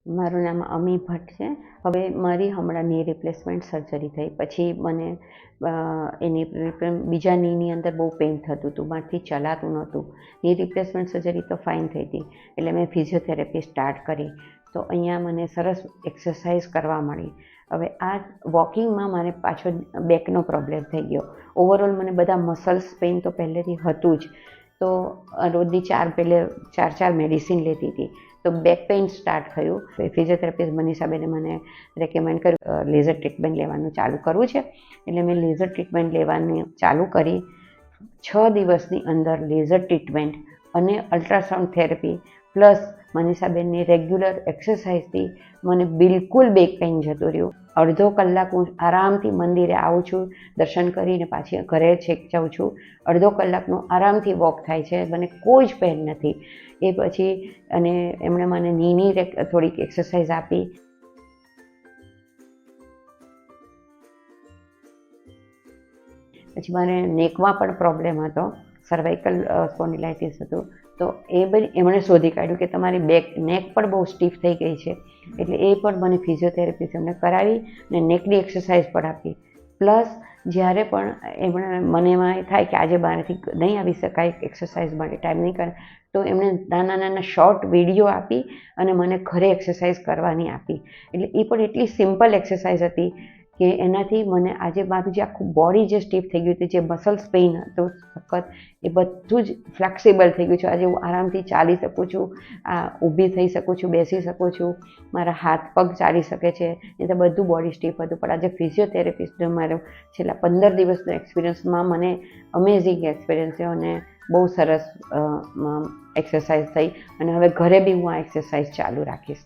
મારું નામ અમી ભટ્ટ છે. હવે મારી હમણાં ની રિપ્લેસમેન્ટ સર્જરી થઈ પછી મને એની બીજા નીની અંદર બહુ પેઇન થતું હતું, મારાથી ચલાતું નહોતું. ની રિપ્લેસમેન્ટ સર્જરી તો ફાઇન થઈ હતી, એટલે મેં ફિઝિયોથેરાપી સ્ટાર્ટ કરી. તો અહીંયા મને સરસ એક્સરસાઇઝ કરવા મળી. હવે આ વોકિંગમાં મને પાછો બેકનો પ્રોબ્લેમ થઈ ગયો. ઓવરઓલ મને બધા મસલ્સ પેઇન તો પહેલેથી હતું જ, તો રોજની ચાર મેડિસિન લેતી હતી. તો બેક પેઇન સ્ટાર્ટ થયું. ફિઝિયોથેરાપિસ્ટ મનીષાબેને મને રેકમેન્ડ કર્યું લેઝર ટ્રીટમેન્ટ લેવાનું ચાલુ કરવું છે. એટલે મેં લેઝર ટ્રીટમેન્ટ લેવાનું ચાલુ કરી. 6 દિવસની અંદર લેઝર ટ્રીટમેન્ટ અને અલ્ટ્રાસાઉન્ડ થેરપી પ્લસ મનીષાબેનની રેગ્યુલર એક્સરસાઇઝથી મને બિલકુલ બેક પેઇન જતું રહ્યું. અડધો કલાક હું આરામથી મંદિરે આવું છું, દર્શન કરીને પાછી ઘરે છેક જાઉં છું. અડધો કલાકનું આરામથી વોક થાય છે, મને કોઈ જ પેઇન નથી. એ પછી અને એમણે મને નીની થોડીક એક્સરસાઇઝ આપી. પછી મારે નેકમાં પણ પ્રોબ્લેમ હતો, સર્વાઇકલ સ્પોન્ડિલાઇટિસ હતું. તો એ બધી એમણે શોધી કાઢ્યું કે તમારી નેક પણ બહુ સ્ટીફ થઈ ગઈ છે. એટલે એ પણ મને ફિઝિયોથેરાપી એમણે કરાવી અને નેકની એક્સરસાઇઝ પણ આપી. પ્લસ જ્યારે પણ એમણે મને એમાં થાય કે આજે બહારથી નહીં આવી શકાય, એક્સરસાઇઝ માટે ટાઈમ નહીં કરે, તો એમણે નાના શોર્ટ વિડીયો આપી અને મને ઘરે એક્સરસાઇઝ કરવાની આપી. એટલે એ પણ એટલી સિમ્પલ એક્સરસાઇઝ હતી કે એનાથી મને આજે મારું જે આખું બોડી જે સ્ટીફ થઈ ગયું હતું, જે મસલ્સ પેઇન હતું સખત, એ બધું જ ફ્લેક્સિબલ થઈ ગયું છે. આજે હું આરામથી ચાલી શકું છું, ઊભી થઈ શકું છું, બેસી શકું છું, મારા હાથ પગ ચાલી શકે છે. એ તો બધું બોડી સ્ટીફ હતું. પણ આજે ફિઝિયોથેરાપિસ્ટનો મારો છેલ્લા 15 દિવસનો એક્સપિરિયન્સમાં મને અમેઝિંગ એક્સપિરિયન્સ છે અને બહુ સરસ એક્સરસાઇઝ થઈ. અને હવે ઘરે બી હું આ એક્સરસાઇઝ ચાલુ રાખીશ.